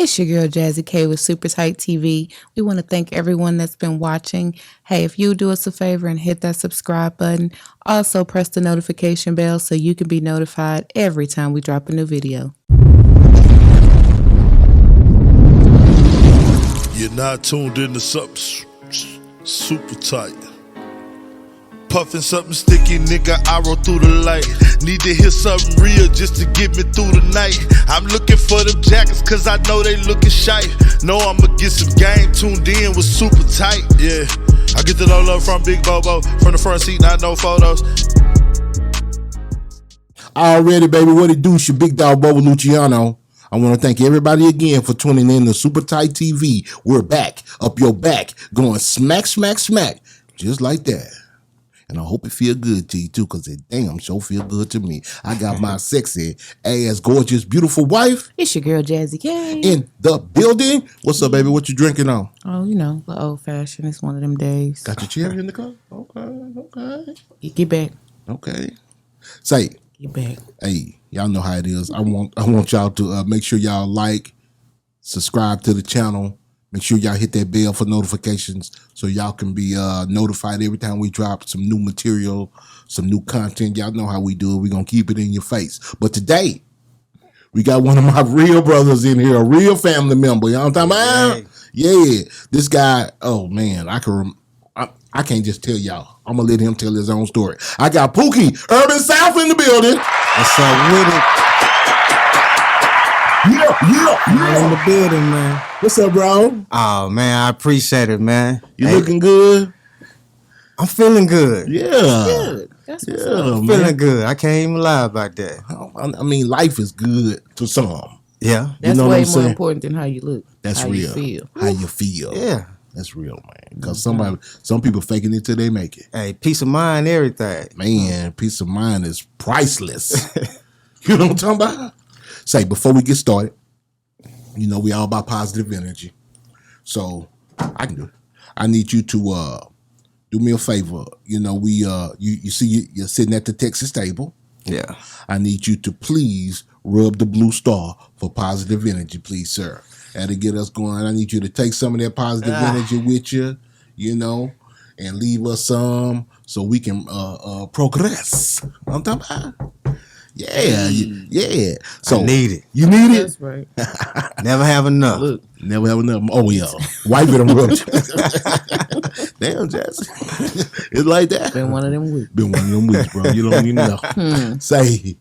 It's your girl Jazzy K with Super Tight TV. We want to thank everyone that's been watching. Hey, if you do us a favor and hit that subscribe button, also press the notification bell so you can be notified every time we drop a new video. You're not tuned into something super tight. Puffin' something sticky, nigga, I roll through the light. Need to hear something real just to get me through the night. I'm looking for them jackets cause I know they looking shy. Know I'ma get some game tuned in with super tight, yeah. I get it all up from Big Bobo, from the front seat, not no photos. Already, baby, what it do? It's your big dog, Bobo Luciano. I want to thank everybody again for tuning in to Super Tight TV. We're back, up your back, going smack, smack, smack, just like that. And I hope it feel good to you too, because it damn sure feel good to me. I got my sexy ass, gorgeous, beautiful wife. It's your girl Jazzy K. In the building. What's up, baby? What you drinking on? Oh, you know, the old fashioned. It's one of them days. Got your cherry in the cup? Okay. Get back. Okay. Say, Get back. hey, y'all know how it is. I want y'all to make sure y'all like, subscribe to the channel. Make sure y'all hit that bell for notifications so y'all can be notified every time we drop some new material, some new content. Y'all know how we do it. We're going to keep it in your face. But today, we got one of my real brothers in here, a real family member. You know what I'm talking about? Yeah. This guy, oh, man, I can't just tell y'all. I'm going to let him tell his own story. I got Pookie, Urban South in the building. What's up with it? Yeah. In the building, man. What's up, bro? Oh, man, I appreciate it, man. You looking good? I'm feeling good. Yeah. Good. That's what's up. I'm feeling good. I can't even lie about that. I mean, life is good to some. Yeah. That's you know way what I'm more saying? important than how you look. That's how real. You feel. How you feel. Yeah. That's real, man. Because some people faking it till they make it. Hey, peace of mind, everything. Man, peace of mind is priceless. You know what I'm talking about? Say, before we get started, you know, we all about positive energy. So I can do it. I need you to do me a favor. You know, you see you're sitting at the Texas table. Yeah. I need you to please rub the blue star for positive energy, please, sir. That'll get us going. I need you to take some of that positive energy with you, you know, and leave us some so we can progress. I'm talking about. Yeah. So I need it. You need it? That's right. Never have enough. Look. Never have enough. Oh, yeah. Wipe it and rub it. Damn, Jazzy. It's like that. Been one of them weeks. Been one of them weeks, bro. You don't even know. Say,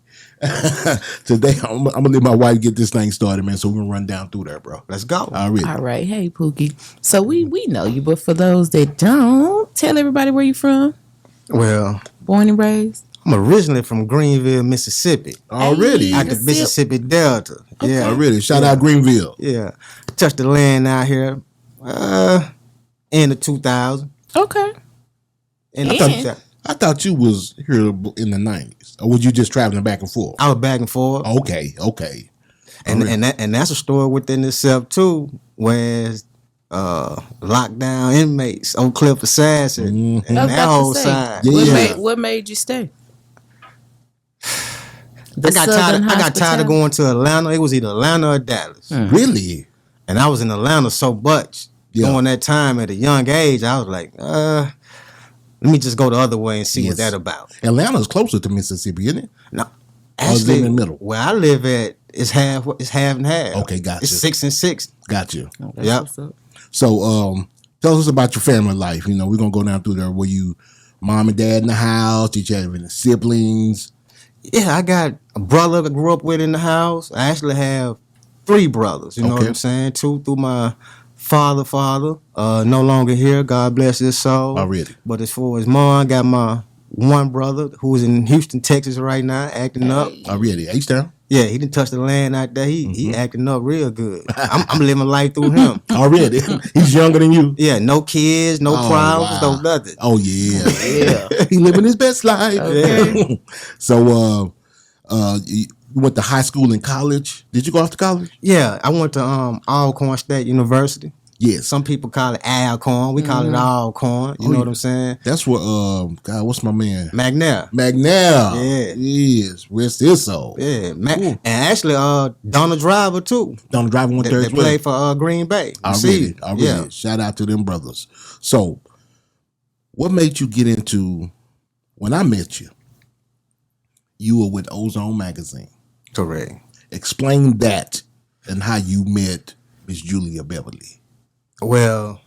today, I'm going to let my wife get this thing started, man, so we're going to run down through there, bro. Let's go. All right. Hey, Pookie. So we know you, but for those that don't, tell everybody where you from. Well, Born and raised. I'm originally from Greenville, Mississippi. Already? Out the Mississippi Delta. Okay. Yeah. Already. Shout out Greenville. Yeah. Touched the land out here in the 2000. Okay. I thought you was here in the 90s. Or was you just traveling back and forth? I was back and forth. Okay. And that's a story within itself too, where lockdown inmates, Oak Cliff Assassin, and that whole side. Yeah. What made you stay? I got tired of going to Atlanta. It was either Atlanta or Dallas. Really? And I was in Atlanta so much during that time at a young age. I was like, let me just go the other way and see what that's about. Atlanta's closer to Mississippi, isn't it? No, actually, in the middle. Where I live at, it's half and half. Okay, gotcha. It's 6 and 6. Got you. Yep. So, tell us about your family life. You know, we're gonna go down through there. Were you mom and dad in the house? Did you have any siblings? Yeah, I got a brother that grew up with in the house. I actually have 3 brothers. You know what I'm saying? 2 through my father. No longer here. God bless his soul. Already. But as far as mom, I got my one brother who's in Houston, Texas right now, acting up. Already. H-Town? Yeah, he didn't touch the land out there. He acting up real good. I'm living life through him. Already? He's younger than you? Yeah, no kids, no problems, no nothing. Oh, yeah. He living his best life. Okay. So, you went to high school and college. Did you go off to college? Yeah, I went to Alcorn State University. Yes. Some people call it Alcorn. We call it Alcorn. You know what I'm saying? That's what God, what's my man? McNair. McNair. Yeah. Yes. Rest his soul. Yeah. And actually Donald Driver too. Donald Driver went there They as well. played for Green Bay. Already. Yeah. Shout out to them brothers. So, what made you get into, when I met you, you were with Ozone Magazine. Correct. Explain that and how you met Miss Julia Beverly. Well,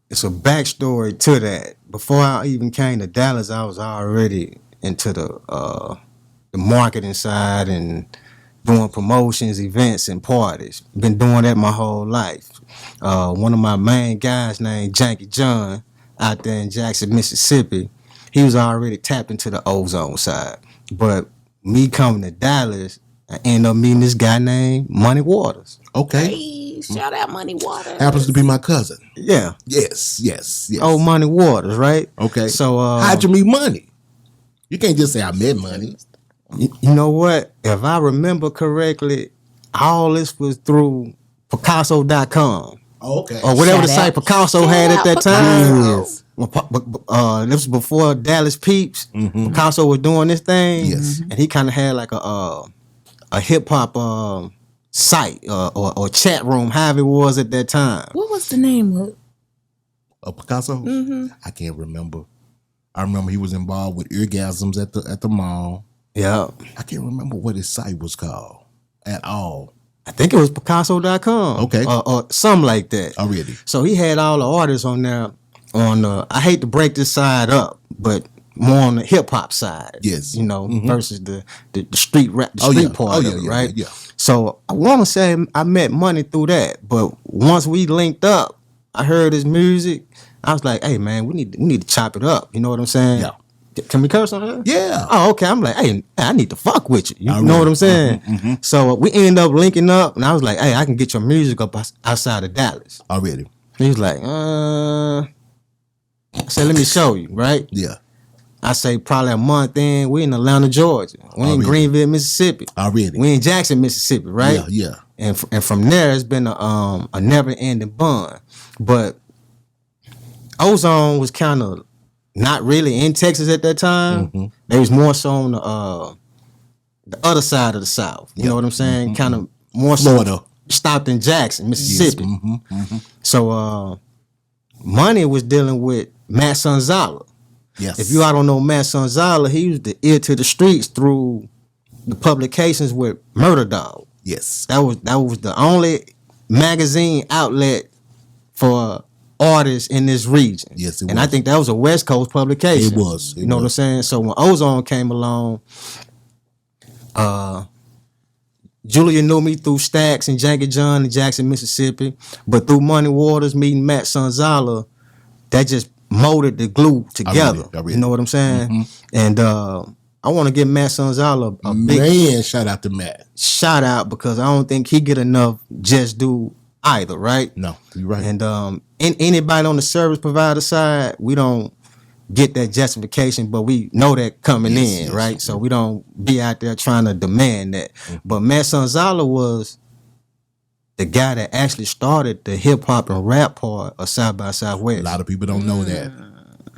it's a backstory to that. Before I even came to Dallas, I was already into the marketing side and doing promotions, events, and parties. Been doing that my whole life. One of my main guys named Janky John out there in Jackson, Mississippi, he was already tapped into the Ozone side. But me coming to Dallas, I ended up meeting this guy named Money Waters. Okay. Hey, shout out Money Waters. Happens to be my cousin. Yeah. Yes. Oh, Money Waters, right? Okay. So how'd you meet Money? You can't just say I met Money. You know what? If I remember correctly, all this was through Picasso.com. Okay. Or whatever Shout the site out. Picasso Shout had at out that time. Picasso. This was before Dallas Peeps. Picasso was doing this thing. Yes. And he kind of had like a hip hop site or chat room, however it was at that time. What was the name of? Picasso? I can't remember. I remember he was involved with orgasms at the mall. Yeah. I can't remember what his site was called at all. I think it was Picasso.com. Okay. Or something like that. Already. So he had all the artists on there I hate to break this side up, but more on the hip hop side. Yes. You know, versus the street rap, the street part of it, right? Yeah. So I want to say I met Money through that, but once we linked up, I heard his music. I was like, hey man, we need to chop it up. You know what I'm saying? Yeah. Can we curse on that? Yeah. Oh, okay. I'm like, hey, I need to fuck with you. You know what I'm saying? So we ended up linking up, and I was like, hey, I can get your music up outside of Dallas. Already. He was like, I said, let me show you, right? Yeah. I say probably a month in, we in Atlanta, Georgia. We in Greenville, Mississippi. Already. We in Jackson, Mississippi, right? Yeah. And from there, it's been a never-ending bond. But Ozone was kind of not really in Texas at that time. They was more so on the other side of the South. You know what I'm saying? Kind of more Florida. so stopped in Jackson, Mississippi. Yes. So Money was dealing with Matt Sonzala. Yes. If you all don't know Matt Sonzala, he was the ear to the streets through the publications with Murder Dog. Yes. That was the only magazine outlet for artists in this region. Yes, it and was. I think that was a West Coast publication. It was. You know what I'm saying? So when Ozone came along, Julia knew me through Stacks and Janky John in Jackson, Mississippi, but through Money Waters meeting Matt Sonzala, that just molded the glue together. Already. You know what I'm saying? And I want to give Matt Sonzala a big Man, shout out to Matt. shout out because I don't think he get enough just due either, right? No, you're right. And anybody on the service provider side, we don't get that justification, but we know that coming in, right? So we don't be out there trying to demand that. But Matt Sonzala was the guy that actually started the hip hop and rap part of South by Southwest. A lot of people don't know that.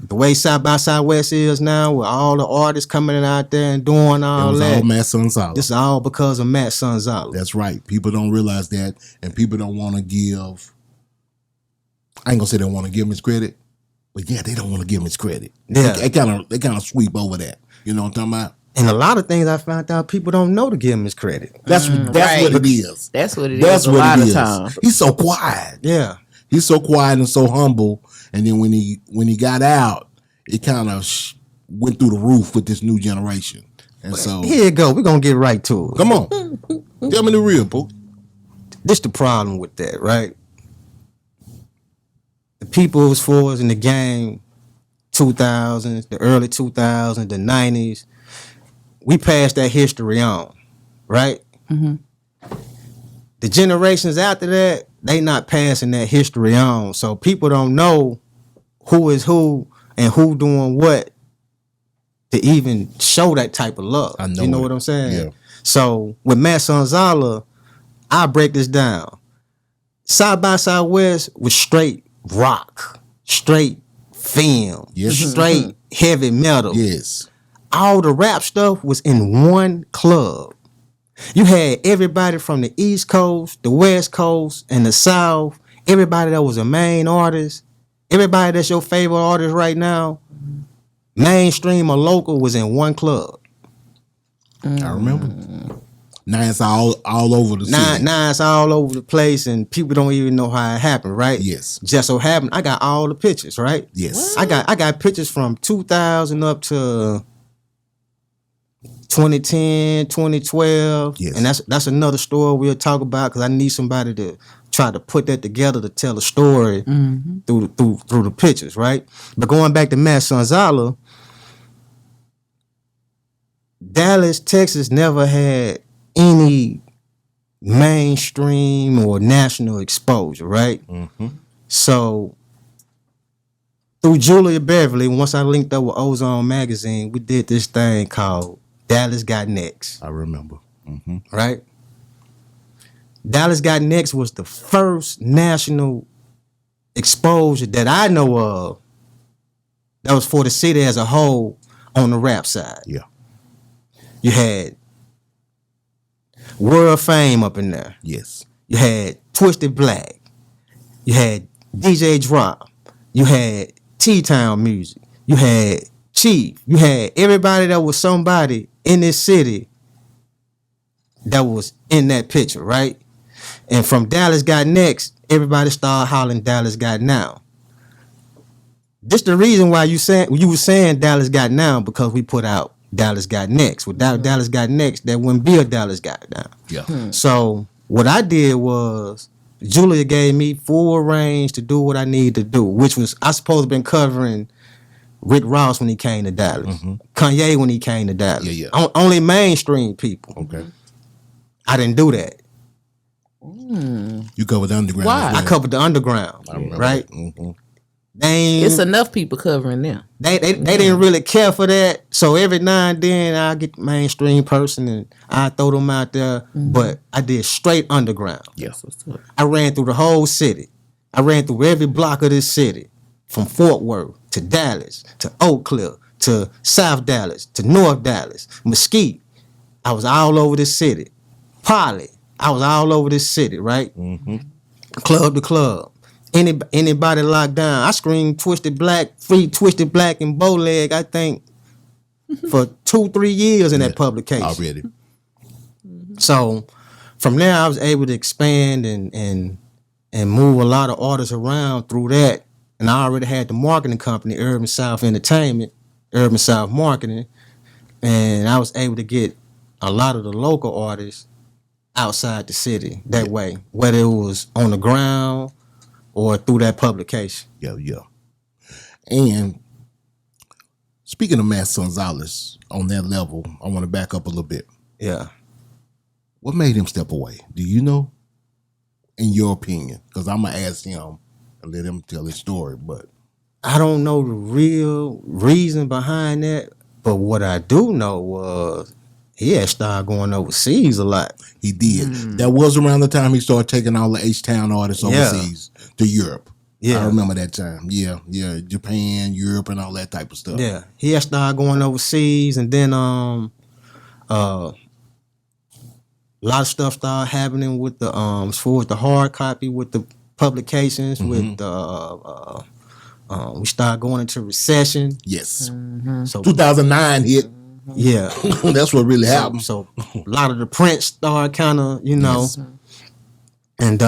The way South by Southwest is now, with all the artists coming in out there and doing all It was that, all Matt Sonzala. this is all because of Matt Sonzala. That's right. People don't realize that, and people don't want to give. I ain't gonna say they don't want to give him his credit, but yeah, they don't want to give him his credit. Yeah. they kind of sweep over that. You know what I'm talking about? And a lot of things I found out people don't know to give him his credit. That's right. what it is. That's what it is. That's a what lot it of is. times. He's so quiet. Yeah. He's so quiet and so humble. And then when he got out, it kind of went through the roof with this new generation. And so, Here you go. We're going to get right to it. come on, tell me the real, Pooh. This the problem with that, right? The people as far as in the game, 2000s, the early 2000s, the 90s, we passed that history on, right? The generations after that, they not passing that history on. So people don't know who is who and who doing what to even show that type of love. I know You know it. what I'm saying? Yeah. So with Matt Sonzala, I break this down. South by Southwest was straight rock, straight film, Yes. straight heavy metal. Yes. All the rap stuff was in one club. You had everybody from the East Coast, the West Coast, and the South. Everybody that was a main artist. Everybody that's your favorite artist right now, mainstream or local, was in one club. I remember. Now it's all over the city. Now it's all over the place, and people don't even know how it happened, right? Yes. Just so happened, I got all the pictures, right? Yes. I got pictures from 2000 up to 2010, 2012. Yes. And that's another story we'll talk about, because I need somebody to try to put that together to tell a story through the pictures, right? But going back to Matt Sonzala, Dallas, Texas never had any mainstream or national exposure, right? So through Julia Beverly, once I linked up with Ozone Magazine, we did this thing called Dallas Got Next, I remember. right? Dallas Got Next was the first national exposure that I know of that was for the city as a whole on the rap side. Yeah. You had World Fame up in there. Yes. You had Twisted Black. You had DJ Drop. You had T-Town Music. You had Chief. You had everybody that was somebody in this city that was in that picture, right? And from Dallas Got Next, everybody started hollering Dallas Got Now. This the reason why you were saying Dallas Got Now, because we put out Dallas Got Next. Without Dallas Got Next, there wouldn't be a Dallas Got Now. Yeah. So what I did was, Julia gave me full range to do what I needed to do, which was, I supposed to been covering Rick Ross when he came to Dallas, Kanye when he came to Dallas. Yeah. Only mainstream people. Okay. I didn't do that. You covered the underground. Why? as well. I covered the underground, I remember right? that. They ain't, It's enough people covering them. they didn't really care for that. So every now and then I get the mainstream person and I throw them out there. But I did straight underground. Yes. I ran through the whole city. I ran through every block of this city, from Fort Worth to Dallas to Oak Cliff to South Dallas to North Dallas, Mesquite. I was all over this city. Polly, I was all over this city, right? Club to club. Anybody locked down, I screamed Twisted Black, free Twisted Black and Bowleg, I think, for 2-3 years in that publication. Already. So from there, I was able to expand and move a lot of artists around through that. And I already had the marketing company, Urban South Entertainment, Urban South Marketing, and I was able to get a lot of the local artists outside the city that way, whether it was on the ground or through that publication. Yeah. And speaking of Matt Sonzala on that level, I want to back up a little bit. Yeah. What made him step away? Do you know? In your opinion? Because I'm going to ask him and let him tell his story. But I don't know the real reason behind that, but what I do know was he had started going overseas a lot. he did. That was around the time he started taking all the H-Town artists overseas to Europe. Yeah. I remember that time. Yeah. Japan, Europe, and all that type of stuff. Yeah, he had started going overseas, and then a lot of stuff started happening with the as far as the hard copy with the publications. With the we started going into recession. Yes. So 2009 hit. yeah, That's what really happened. so a lot of the print started kind of Yes. and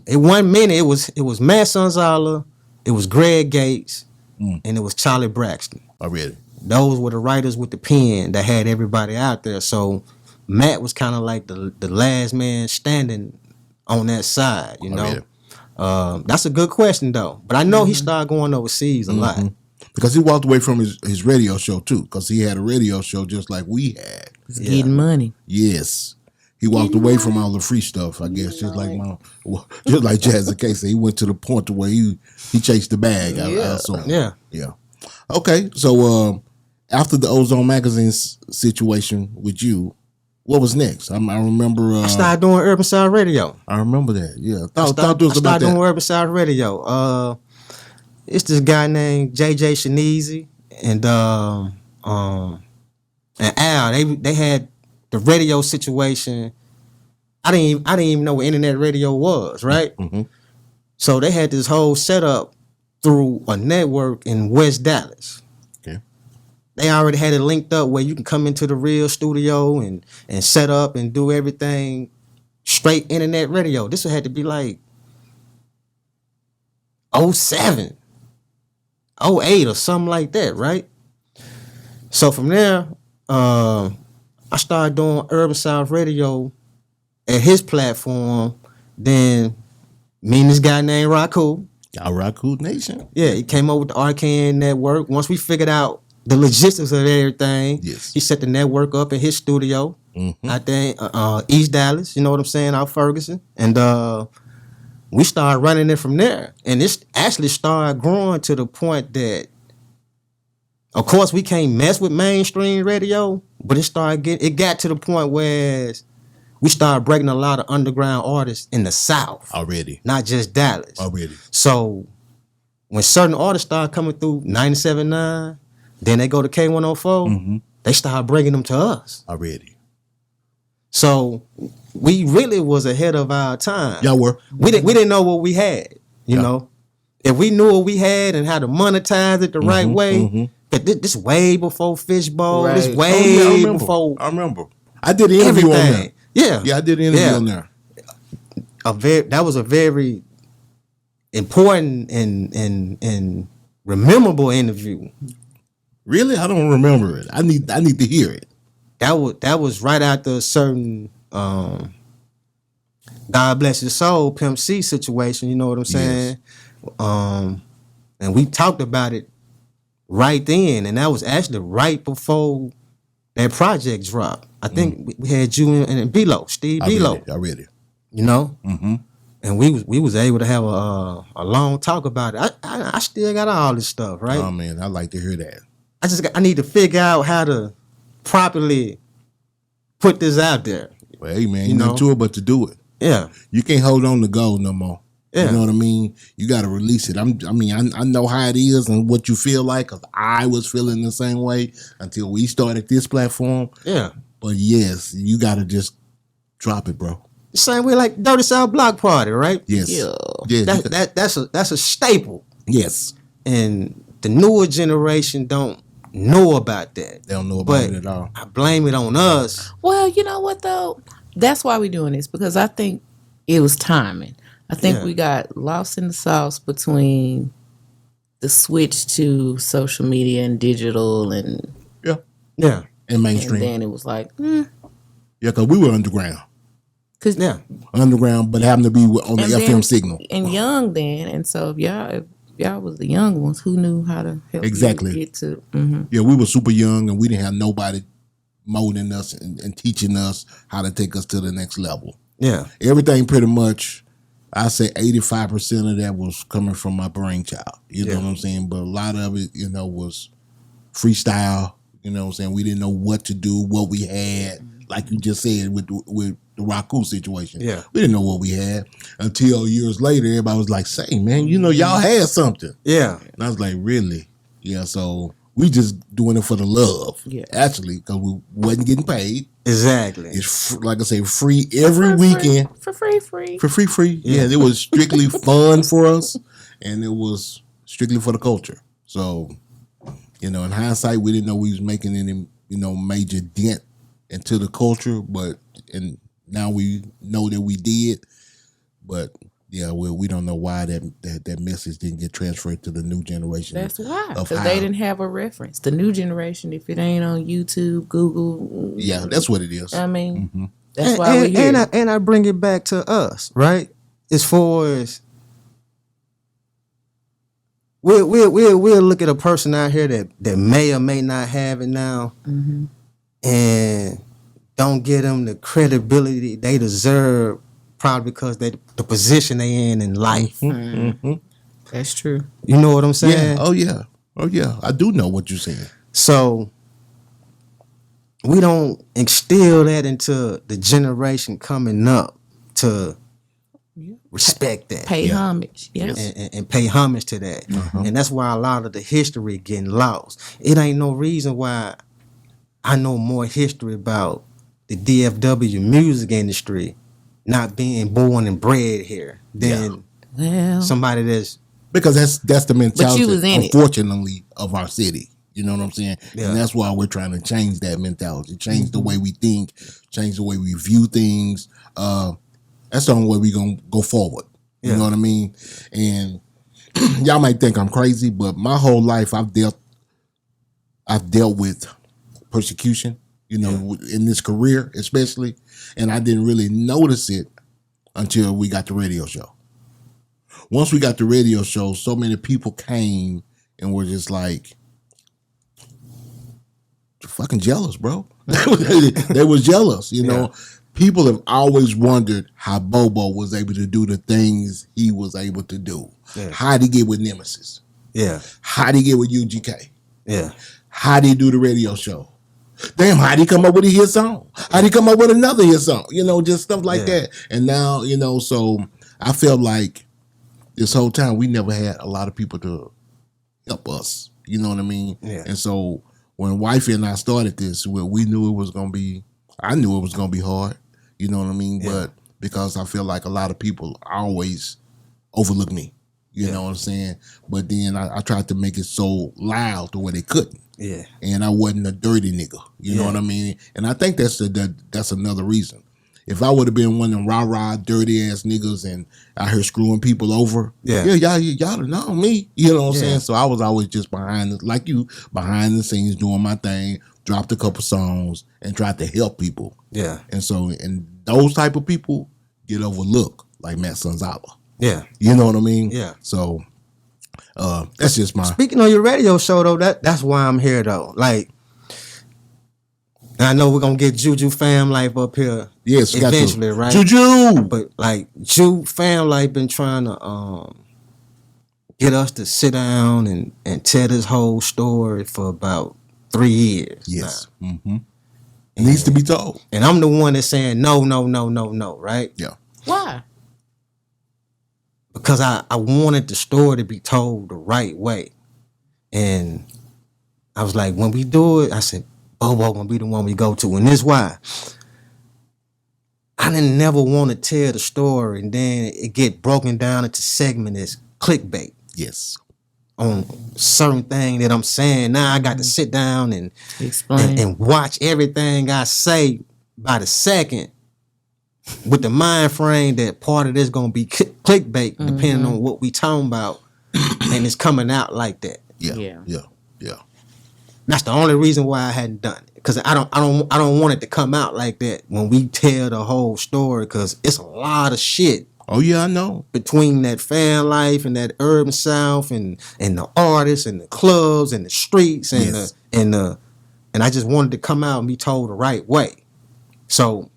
it 1 minute it was Matt Sonzala, it was Greg Gates, and it was Charlie Braxton. Already. Those were the writers with the pen that had everybody out there. So Matt was kind of like the last man standing on that side, you know. That's a good question though. But I know he started going overseas a lot. Because he walked away from his radio show too. Because he had a radio show just like we had. It's getting money. Yes. He walked away from all the free stuff, I guess, just like Jazzy K said. He went to the point to where he chased the bag. I assume. Yeah. Yeah. Okay. So after the Ozone Magazine situation with you, what was next? I remember. I started doing Urban Sound Radio. I remember that. Yeah, I talk to us about started doing that. Urban Sound Radio. It's this guy named JJ Shanizi and Al. They had the radio situation. I didn't even know what internet radio was, right? Mm-hmm. So they had this whole setup through a network in West Dallas. Okay. They already had it linked up where you can come into the real studio and set up and do everything straight internet radio. This had to be like 07, 08 or something like that, right? So from there, I started doing Urban Sound Radio at his platform. Then me and this guy named Raku. Y'all Raku Nation. Yeah, he came up with the RKN network. Once we figured out the logistics of everything, Yes. he set the network up in his studio. Mm-hmm. I think East Dallas, you know what I'm saying, out Ferguson. And we started running it from there. And it actually started growing to the point that, of course, we can't mess with mainstream radio, but it got to the point where we started breaking a lot of underground artists in the South. Already. Not just Dallas. Already. So when certain artists start coming through 97.9, then they go to K104, they start bringing them to us. Already. So we really was ahead of our time. Y'all were. We didn't know what we had, you know. If we knew what we had and how to monetize it the right way, but this way before Fishbowl, Right. this way before I remember. I did an interview on there. everything. Yeah. Yeah, I did an interview on there. That was a very important and memorable interview. Really? I don't remember it. I need to hear it. That was right after a certain God bless his soul, Pimp C situation, you know what I'm saying? And we talked about it right then, and that was actually right before that project dropped. I think we had you and B-Lo, Steve B-Lo. I read it. You know? Mm-hmm. And we was able to have a long talk about it. I still got all this stuff, right? Oh man, I like to hear that. I need to figure out how to properly put this out there. Well, hey man, You you know? nothing to it but to do it. Yeah. You can't hold on to gold no more. Yeah. You know what I mean? You got to release it. I know how it is and what you feel like, because I was feeling the same way until we started this platform. Yeah. But yes, you got to just drop it, bro. The same way like Dirty South Block Party, right? Yes. Yeah. Yeah. That's a staple. Yes. And the newer generation don't know about that. They don't know about But it at all. I blame it on us. Well, you know what though? That's why we're doing this, because I think it was timing. I think Yeah. we got lost in the sauce between the switch to social media and digital, and Yeah. And mainstream. then it was like, Yeah, because we were underground. because Yeah. Underground, but happened to be on the And FM then- signal. and young then, and so if y'all was the young ones, who knew how to help Exactly. you get to. Mm-hmm. Yeah, we were super young and we didn't have nobody molding us and teaching us how to take us to the next level. Yeah. Everything pretty much, I say 85% of that was coming from my brainchild. You know Yeah. what I'm saying? But a lot of it, was freestyle. You know what I'm saying? We didn't know what to do, what we had. Like you just said with the Raku situation. Yeah. We didn't know what we had until years later. Everybody was like, say, man, y'all had something. Yeah. And I was like, really? Yeah, so we just doing it for the love. Yeah. Actually, because we wasn't getting paid. Exactly. It's, like I say, free every weekend. For free. For free. Yeah, it was strictly fun for us, and it was strictly for the culture. So, in hindsight, we didn't know we was making any, major dent into the culture, and now we know that we did. But yeah, we don't know why that message didn't get transferred to the new generation. That's why, of because how- they didn't have a reference. The new generation, if it ain't on YouTube, Google, Yeah, that's what it is. I mean, Mhm. that's why we're here. And I bring it back to us, right? As far as we'll look at a person out here that may or may not have it now, and don't give them the credibility they deserve, probably because the position they in life. That's true. You know what I'm saying? Yeah. Oh yeah. I do know what you're saying. So we don't instill that into the generation coming up to respect that. Pay homage. Yes. And pay homage to that. And that's why a lot of the history getting lost. It ain't no reason why I know more history about the DFW music industry not being born and bred here than somebody that's... Because that's the mentality, was in it. unfortunately, of our city. You know what I'm saying? Yeah. And that's why we're trying to change that mentality, change the way we think, change the way we view things. That's the only way we're going to go forward. You know what I mean? And y'all might think I'm crazy, but my whole life I've dealt with persecution, you know, in this career especially, and I didn't really notice it until we got the radio show. Once we got the radio show, so many people came and were just like, fucking jealous, bro. They were jealous, you know. People have always wondered how Bobo was able to do the things he was able to do. How'd he get with Nemesis? How'd he get with UGK? How'd he do the radio show? Damn, how'd he come up with a hit song? How'd he come up with another hit song? You know, just stuff like that. And now, you know, so I felt like this whole time we never had a lot of people to help us. You know what I mean? And so when Wifey and I started this, we knew it was going to be, I knew it was going to be hard. You know what I mean? But because I feel like a lot of people always overlook me. You know what I'm saying? But then I tried to make it so loud to where they couldn't. And I wasn't a dirty nigga. You know what I mean? And I think that's another reason. If I would have been one of them rah-rah, dirty-ass niggas and out here screwing people over, y'all done know me. You know what I'm saying? So I was always just behind the scenes doing my thing, dropped a couple songs, and tried to help people. And so, and those type of people get overlooked, like Matt Sonzala. You know what I mean? So, that's just my... Speaking of your radio show, though, that's why I'm here, though. Like, I know we're going to get Juju Fam Life up here eventually, right? Juju! But, like, Ju Fam Life been trying to get us to sit down and tell this whole story for about 3 years now. It needs to be told. And I'm the one that's saying no, right? Why? Because I wanted the story to be told the right way. And I was like, when we do it, I said, Bobo gonna be the one we go to. And this why. I didn't never want to tell the story and then it get broken down into segments as clickbait. On certain thing that I'm saying. Now I got to sit down and explain and watch everything I say by the second with the mind frame that part of this gonna be clickbait depending on what we talking about, and it's coming out like that. That's the only reason why I hadn't done it, because I don't want it to come out like that when we tell the whole story, because it's a lot of shit. Oh yeah, I know. Between that fan life and that urban south and the artists and the clubs and the streets and and I just wanted to come out and be told the right way. So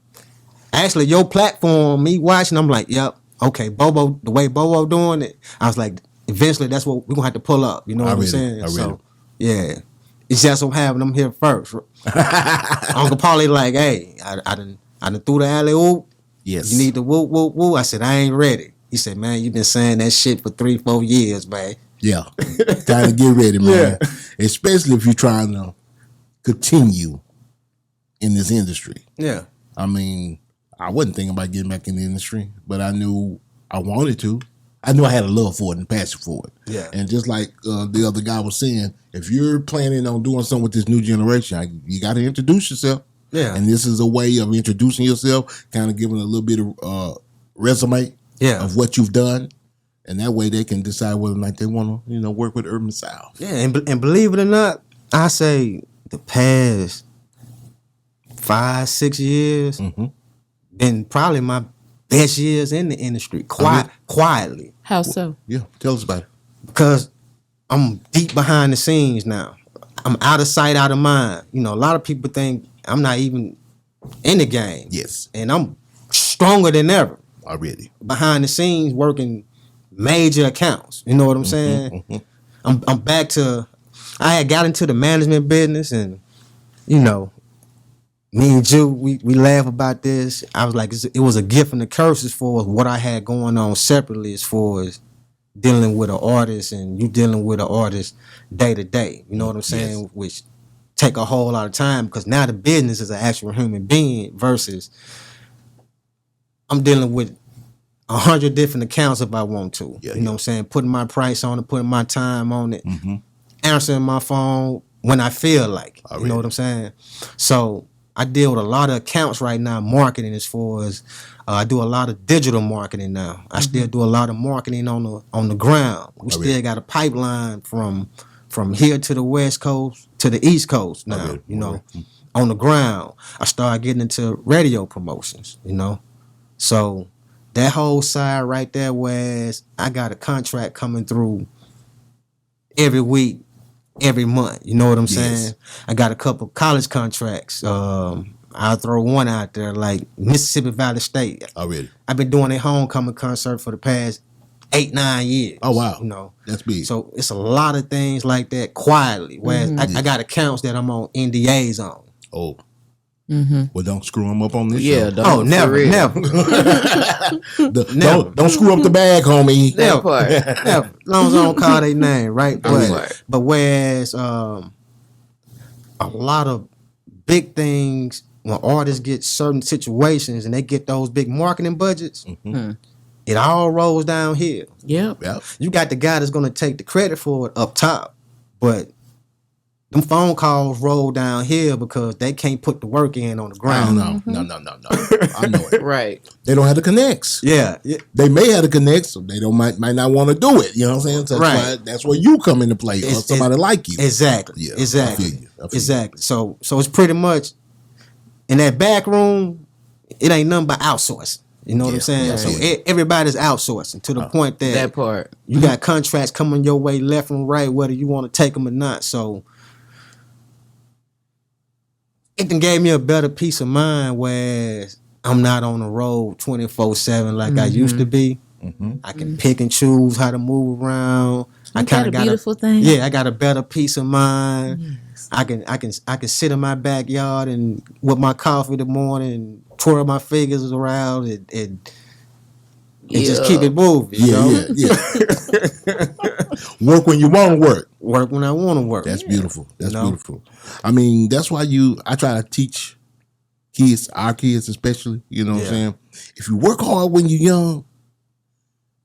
actually your platform, me watching, I'm like, yep, okay, Bobo, the way Bobo doing it, I was like, eventually that's what we're gonna have to pull up. You know what I'm saying? So yeah. It's just so having them here first. Uncle Paulie like, hey, I done threw the alley oop. You need to whoop, whoop, whoop. I said, I ain't ready. He said, man, you been saying that shit for 3-4 years, man. Time to get ready, man. Especially if you're trying to continue in this industry. I mean, I wasn't thinking about getting back in the industry, but I knew I wanted to. I knew I had a love for it and passion for it. And just like the other guy was saying, if you're planning on doing something with this new generation, you got to introduce yourself. And this is a way of introducing yourself, kind of giving a little bit of resume of what you've done. And that way they can decide whether or not they want to, work with Urban South. And believe it or not, I say the past 5-6 years been probably my best years in the industry, quietly. How so? Tell us about it. Because I'm deep behind the scenes now. I'm out of sight, out of mind. A lot of people think I'm not even in the game. And I'm stronger than ever. Already. Behind the scenes working major accounts. You know what I'm saying? I'm back to, I had got into the management business and, me and Jew, we laugh about this. I was like, it was a gift and a curse as far as what I had going on separately, as far as dealing with an artist and you dealing with an artist day to day. You know what I'm saying? Yes. Which take a whole lot of time, because now the business is an actual human being versus I'm dealing with 100 different accounts if I want to. You know what I'm saying? Putting my price on it, putting my time on it, answering my phone when I feel like it. You know what I'm saying? So I deal with a lot of accounts right now, marketing, as far as I do a lot of digital marketing now. I still do a lot of marketing on the ground. We still got a pipeline from here to the West Coast to the East Coast now, you know, on the ground. I started getting into radio promotions, you know. So that whole side right there, whereas I got a contract coming through every week, every month. You know what I'm saying? I got a couple college contracts. I'll throw one out there, like Mississippi Valley State. I've been doing a homecoming concert for the past 8-9 years. Oh, wow. You know, that's big. So it's a lot of things like that quietly. Whereas I got accounts that I'm on NDAs on. Oh. Well, don't screw them up on this show. Never. Don't screw up the bag, homie. Never. As long as I don't call their name, right? But whereas a lot of big things, when artists get certain situations and they get those big marketing budgets, it all rolls down here. Yep. You got the guy that's going to take the credit for it up top, but them phone calls roll down here because they can't put the work in on the ground. No. I know it. Right. They don't have the connects. Yeah. They may have the connects, so they might not want to do it. You know what I'm saying? So that's where you come into play, or somebody like you. Exactly. Yeah. Exactly. I feel you. Exactly. So it's pretty much in that back room, it ain't nothing but outsourcing. You know what I'm saying? So everybody's outsourcing to the point that part you got contracts coming your way left and right, whether you want to take them or not. So it then gave me a better peace of mind, where I'm not on the road 24/7 like I used to be. I can pick and choose how to move around. I got a beautiful thing. Yeah, I got a better peace of mind. Yes. I can sit in my backyard and with my coffee in the morning and twirl my fingers around and just keep it moving. You know? Work when you want to work. Work when I want to work. That's beautiful. That's beautiful. I mean, that's why I try to teach kids, our kids especially, you know what I'm saying? If you work hard when you're young,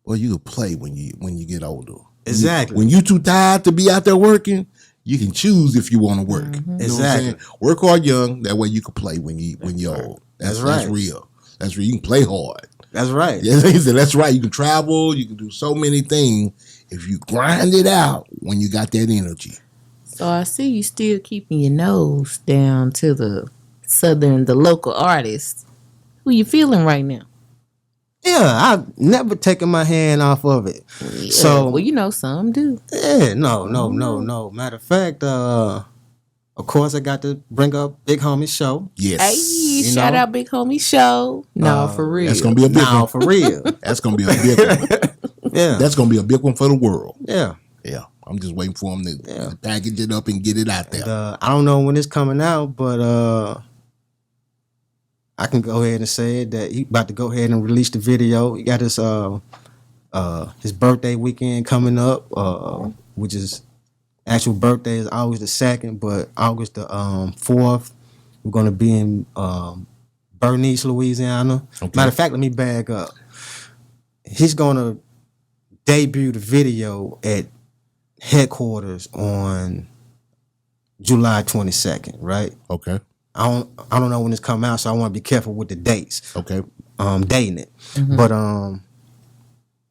well, you can play when you get older. Exactly. When you too tired to be out there working, you can choose if you want to work. You know what I'm saying? Work hard young, that way you can play when you're old. That's right. That's real. That's real. You can play hard. That's right. That's right. You can travel. You can do so many things if you grind it out when you got that energy. So I see you still keeping your nose down to the local artists. Who you feeling right now? Yeah, I've never taken my hand off of it. Yeah, so, well, you know, some do. Yeah, no. Matter of fact, of course, I got to bring up Big Homie Show. Yes. Hey, shout out Big Homie Show. No, for real. That's gonna be a big one. For real. That's gonna be a big one. Yeah. That's gonna be a big one for the world. Yeah. Yeah. I'm just waiting for them to package it up and get it out there. And, I don't know when it's coming out, but I can go ahead and say it that he about to go ahead and release the video. He got his birthday weekend coming up, which is actual birthday is August the 2nd, but August the 4th, we're gonna be in Bernice, Louisiana. Okay. Matter of fact, let me back up. He's gonna debut the video at headquarters on July 22nd, right? Okay. I don't know when it's come out, so I want to be careful with the dates. Okay. Dating it. But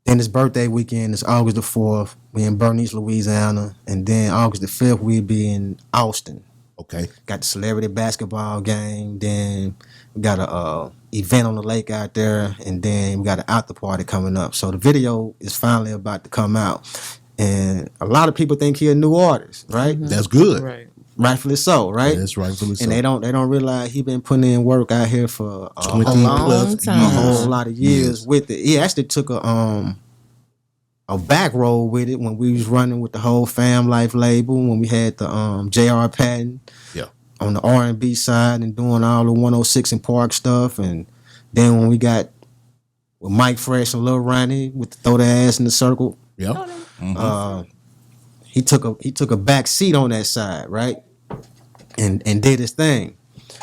then his birthday weekend is August the 4th. We in Bernice, Louisiana, and then August the 5th we'll be in Austin. Okay. Got the celebrity basketball game. Then we got a event on the lake out there, and then we got an after party coming up. So the video is finally about to come out, and a lot of people think he a new artist, right? That's good. Right. Rightfully so, right? That's rightfully so. And they don't realize he been putting in work out here for a 20 long time. A whole lot of years with it. He actually took a back road with it when we was running with the whole Fam Life label, when we had the J.R. Patton on the R&B side and doing all the 106 and Park stuff, and then when we got with Mike Fresh and Lil Ronnie with the Throw the Ass in the Circle, Yeah. he took a back seat on that side, right, and did his thing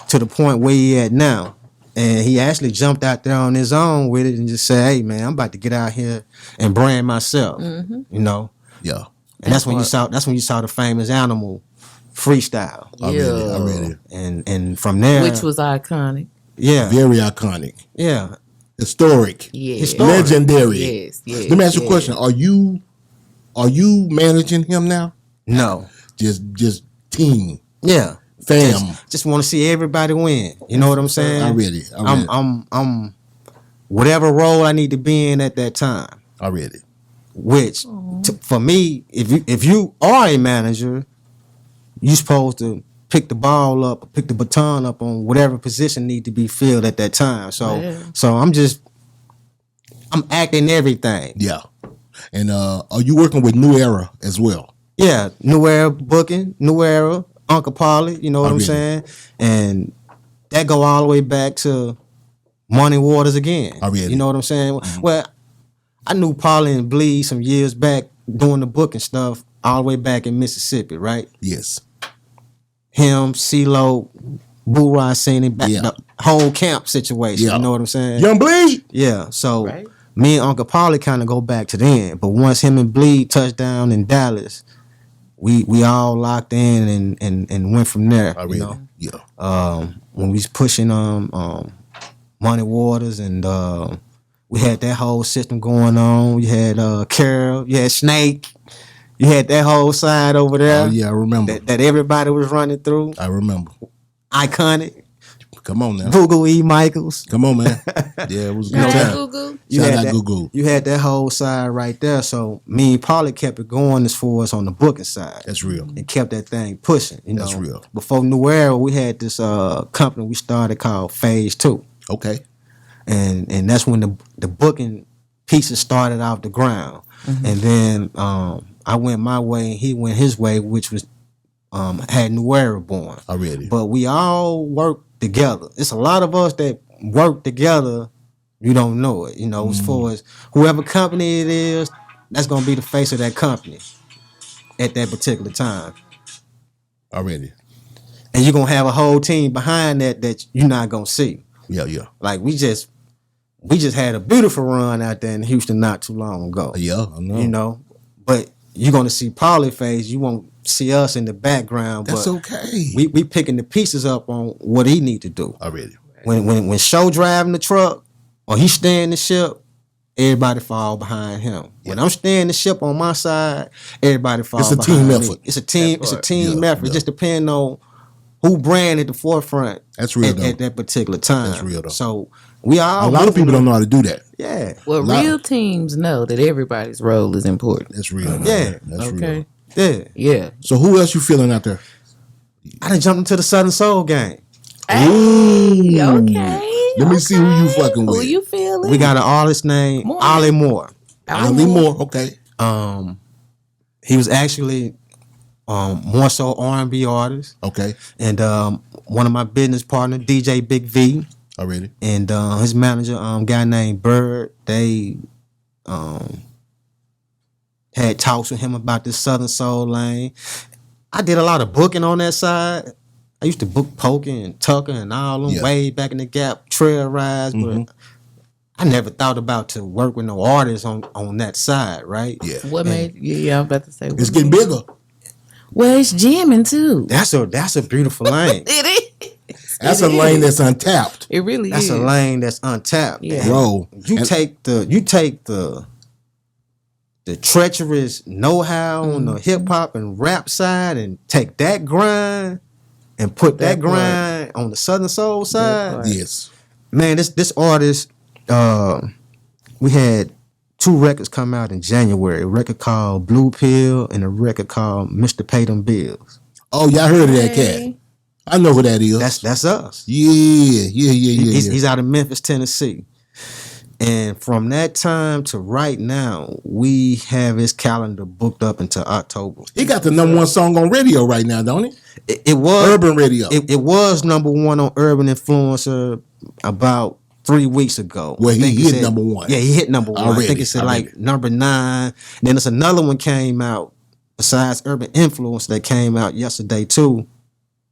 to the point where he at now. And he actually jumped out there on his own with it and just said, "Hey man, I'm about to get out here and brand myself." You know. Yeah. And that's when you saw the famous Animal freestyle. I read it. And from there, Which was iconic. yeah, Very iconic. yeah, Historic. Yeah. Legendary. Yes, yes. Let me ask you a question. Are you managing him now? no, Just team. yeah, Fam. Just want to see everybody win. You know what I'm saying? I read it. I'm whatever role I need to be in at that time. I read it. Which for me, if you are a manager, you supposed to pick the ball up, pick the baton up on whatever position need to be filled at that time. So I'm acting everything. Yeah. And are you working with New Era as well? Yeah, New Era booking, New Era, Uncle Polly, you know what I'm saying? And that go all the way back to Money Waters again. You know what I'm saying? Mm-hmm. Well, I knew Polly and Bleed some years back doing the booking stuff all the way back in Mississippi, right? Yes. Him, CeeLo, Boo Rod Singing, the whole camp situation, you know what I'm saying? Young Bleed! Yeah, so me and Uncle Polly kind of go back to then. But once him and Bleed touched down in Dallas, we all locked in and went from there. I read it. Yeah. When we was pushing Money Waters and we had that whole system going on. You had Carol, you had Snake, you had that whole side over there. Oh yeah, I remember. That everybody was running through. I remember. Iconic. Come on now. Google E. Michaels. Come on, man. Yeah, it was a good time. Shout out Google. You had that whole side right there. So me and Polly kept it going as far as on the booking side. That's real. And kept that thing pushing. You know, that's real. Before New Era, we had this company we started called Phase 2. Okay. And that's when the booking pieces started off the ground. Mm-hmm. And then I went my way and he went his way, which was had New Era born. I read it. But we all worked together. It's a lot of us that work together. You don't know it, you know, as far as whoever company it is, that's going to be the face of that company at that particular time. I read it. And you're going to have a whole team behind that you're not going to see. Yeah, yeah. Like we just had a beautiful run out there in Houston not too long ago. Yeah, I know. You know, but you're going to see Polly phase. You won't see us in the background. That's but okay. We picking the pieces up on what he need to do. I read it. When Show driving the truck or he steering the ship, everybody fall behind him. Yeah. When I'm steering the ship on my side, everybody fall behind me. It's a team effort. It's a team effort. It just depends on who brand at the forefront. That's real at that particular time. That's real though. So we all a lot of people don't know how to do that. Yeah. Well, real teams know that everybody's role is important. That's real. Yeah. That's okay. real. Yeah. So who else you feeling out there? I done jumped into the Southern Soul game. Hey, okay. Let me see who you fucking with. Who you feeling? We got an artist named Ollie Moore. Ollie Moore, okay. He was actually more so R&B artist. Okay. And one of my business partners, DJ Big V. Already. And his manager, guy named Bird, they had talks with him about this Southern Soul lane. I did a lot of booking on that side. I used to book Pookie and Tucker and all them way back in the Gap, trail rides, but I never thought about to work with no artists on that side, right? Yeah. What made I'm about to say. It's getting bigger. Well, it's jamming too. That's a beautiful lane. It is. That's a lane that's untapped. It really That's is. a lane that's untapped. Yeah. Bro. You take the treacherous know-how on the hip hop and rap side and take that grind and put that grind on the Southern Soul side. Yes. Man, this artist, we had 2 records come out in January. A record called Blue Pill and a record called Mr. Pay Them Bills. Oh, y'all heard of that cat? I know who that is. That's us. Yeah. He's out of Memphis, Tennessee. And from that time to right now, we have his calendar booked up until October. He got the number one song on radio right now, don't he? It was Urban radio. It was number one on Urban Influencer about 3 weeks ago. Well, he hit said, number one. Yeah, he hit number one. Already, I think it said like number 9. Then there's another one came out besides Urban Influence that came out yesterday too.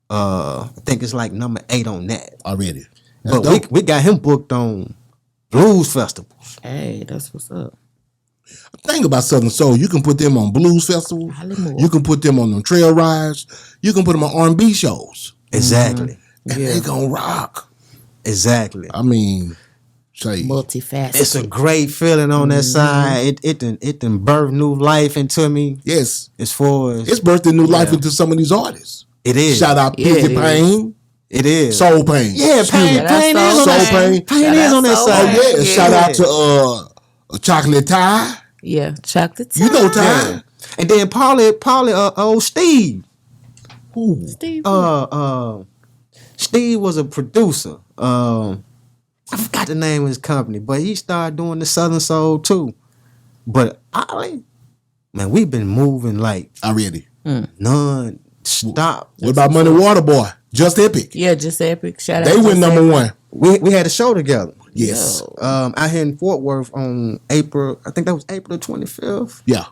I think it's like number 8 on that. Already. But we got him booked on blues festivals. Hey, that's what's up. Thing about Southern Soul, you can put them on blues festivals. You can put them on them trail rides. You can put them on R&B shows. Exactly. And they gonna rock. Exactly. I mean, say Multifaceted. It's a great feeling on that side. It done birthed new life into me. Yes. As far as it's birthed new life into some of these artists. It is. Shout out Pizzy Pain. It is. Soul Pain. Yeah, Pain is on that Pain. Pain is on that side. Oh yeah. Shout out to Chocolate Tie. Yeah, Chocolate Tie. You know Tie. Yeah. And then Paulie, Steve. Who? Steve. Steve was a producer. I forgot the name of his company, but he started doing the Southern Soul too. But Ollie, man, we've been moving like already non-stop. What about Money Water Boy? Just Epic. Yeah, Just Epic. Shout out. They went number one. We had a show together. Yes. Out here in Fort Worth on April, I think that was April the 25th. Yeah.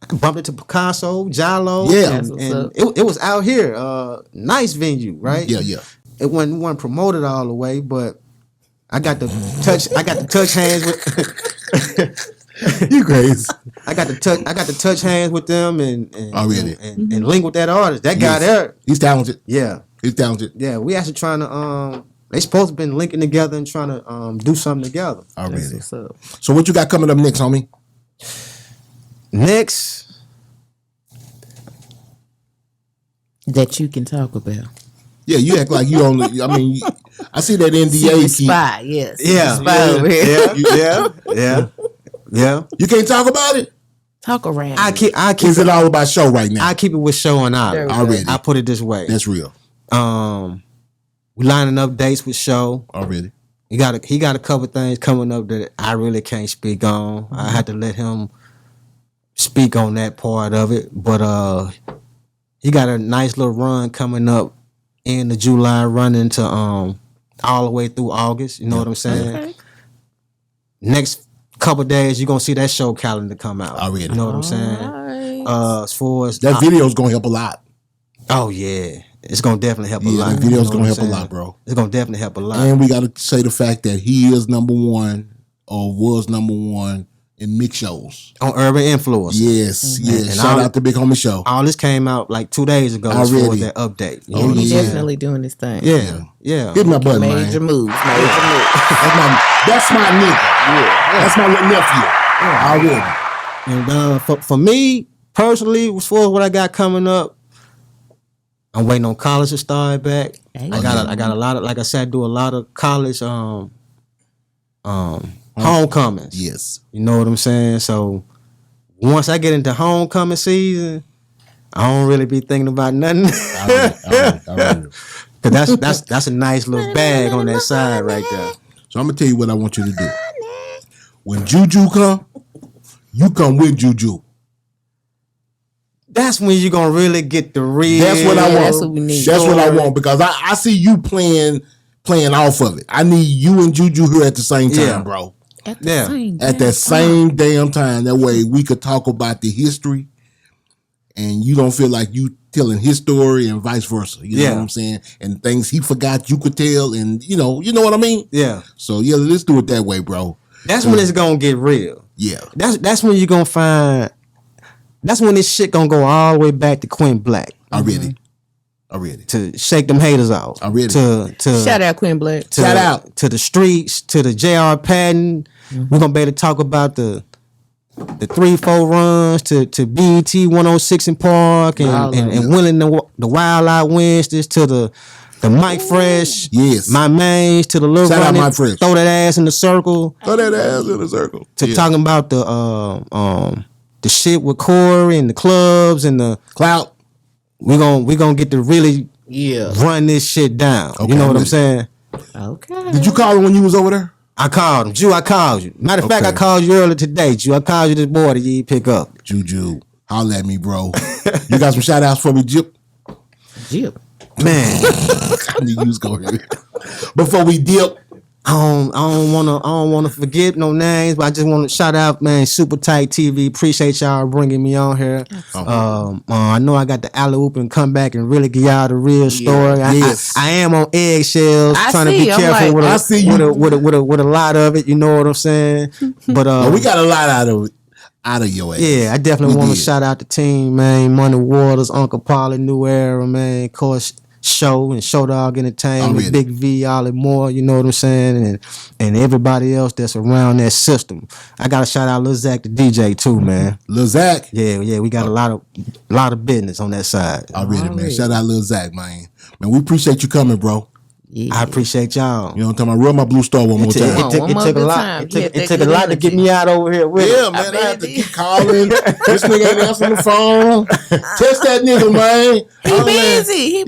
I bumped into Picasso, Jalo. Yeah. And it was out here. Nice venue, right? Yeah. It wasn't promoted all the way, but I got to touch hands with you crazy. I got to touch hands with them and already and link with that artist. That guy there. He's talented. Yeah. He's talented. Yeah, we actually trying to they supposed to been linking together and trying to do something together. Already. So what you got coming up next, homie? Next that you can talk about. Yeah, you act like you on. I mean, I see that NDA. Spy, yes. Yeah. Spy over here. Yeah. You can't talk about it. Talk around. I keep Is it all about show right now? I keep it with show and out. Already. I put it this way. That's real. We lining up dates with show. Already. He got a couple things coming up that I really can't speak on. I had to let him speak on that part of it. But he got a nice little run coming up in the July, running to all the way through August. You know what I'm saying? Okay. Next couple days, you're gonna see that show calendar come out. Already. You know what I'm saying? As far as that video's gonna help a lot. Oh yeah. It's gonna definitely help a lot. That video's gonna help a lot, bro. It's gonna definitely help a lot. And we gotta say the fact that he is number one or was number one in mix shows on Urban Influence. Yes, yes. And shout out to Big Homie Show. All this came out like 2 days ago. Already. For that update. You Oh, know what I'm He's saying? definitely doing his thing. Yeah. Hit my button, man. Major moves. That's my nigga. Yeah. That's my little nephew. Already. And for me personally, as far as what I got coming up, I'm waiting on college to start back. Hey. I got a lot of, like I said, I do a lot of college homecomings. Yes. You know what I'm saying? So once I get into homecoming season, I don't really be thinking about nothing. Already. Cause that's a nice little bag on that side right there. So I'm gonna tell you what I want you to do. When Juju come, you come with Juju. That's when you're gonna really get the real. That's what I want. That's what we need. That's what I want because I see you playing off of it. I need you and Juju here at the same time, bro. At the same damn time. That way we could talk about the history and you don't feel like you telling his story and vice versa. You know what I'm saying? And things he forgot you could tell and you know what I mean? Yeah. So yeah, let's do it that way, bro. That's when it's gonna get real. Yeah. That's when you're gonna find. That's when this shit gonna go all the way back to Quinn Black. Already. To shake them haters out. Already. To shout out Quinn Black. Shout out to the streets, to the JR Patton. We're gonna be able to talk about the 3-4 runs to BET 106 in Park and winning the Wild Out Wednesdays to the Mike Fresh. Yes. My mains to the little Shout out running, Mike Fresh. throw that ass in the circle. Throw that ass in the circle. To talking about the shit with Corey and the clubs and the clout. We gonna get to really run this shit down. Okay, you know what I'm saying? Okay. Did you call her when you was over there? I called him. Jew, I called you. Matter of fact, I Okay. called you earlier today, Jew. I called you this morning. You didn't pick up. Juju, holla at me, bro. You got some shout outs for me, Jip? Jip. Man, I knew you was going to. Before we dip, I don't wanna forget no names, but I just want to shout out, man, Super Tight TV. Appreciate y'all bringing me on here. I know I got the alley oop and come back and really give y'all the real story. Yes. I am on eggshells, I trying to see, be I'm careful like, with I see you. with a lot of it. You know what I'm saying? But we got a lot out of your ass. yeah, I definitely We want to did. shout out the team, man. Money Waters, Uncle Polly, New Era, man. Of course, Show and Show Dog Entertainment, Already. Big V, all and more. You know what I'm saying, and everybody else that's around that system. I gotta shout out Lil Zach, the DJ too, man. Lil Zach. Yeah, we got a lot of business on that side. Already, man. Shout out Lil Zach, man. Man, we appreciate you coming, bro. Yeah. I appreciate y'all. You know what I'm talking about? Rub my blue star one more time. Come on, one more took a good lot. time. It took, Yeah, it that took a good lot to get energy. me out over here with Yeah, it. man, I bet have it to did. keep calling. This nigga ain't answering the phone. Text that nigga, man. He busy. He Yeah,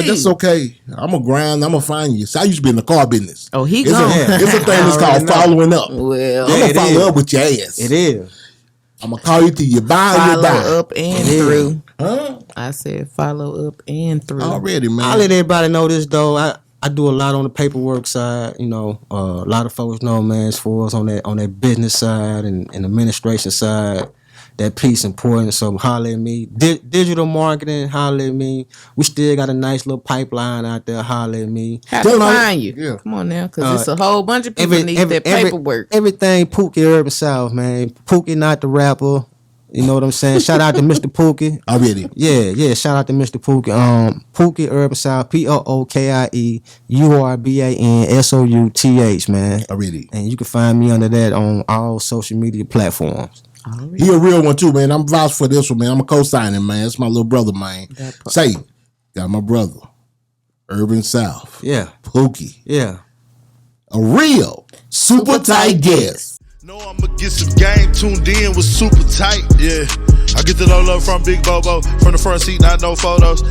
busy. that's okay. I'm going to grind. I'm going to find you. So I used to be in the car business. Oh, he It's gone. it's a thing that's I called already know. following up. Well, I'm Yeah, going it to follow is. up with your ass. It is. I'm going to call you till you buy or you follow die. up and through. Huh? I said follow up and through. Already, man. I'll let everybody know this though. I do a lot on the paperwork side. You know, a lot of folks know, man, as far as on that business side and administration side, that piece important. So holler at me. Digital marketing, holler at me. We still got a nice little pipeline out there. Holler at me. How Tell to him how- find you? Yeah. Come on now, because it's a whole bunch of people need that paperwork. Everything Pookie Urban South, man. Pookie, not the rapper. You know what I'm saying? Shout out to Mr. Pookie. Already. Yeah. Shout out to Mr. Pookie. Pookie Urban South, POOKIE URBANSOUTH, man. Already. And you can find me under that on all social media platforms. Already. He a real one too, man. I'm vouched for this one, man. I'm a co-signing, man. It's my little brother, man. That part. Say, got my brother, Urban South, Yeah. Pookie, Yeah. a real super tight guest. Know I'ma get some game tuned in with super tight, yeah. I get it all up from Big Bobo, from the front seat, not no photos.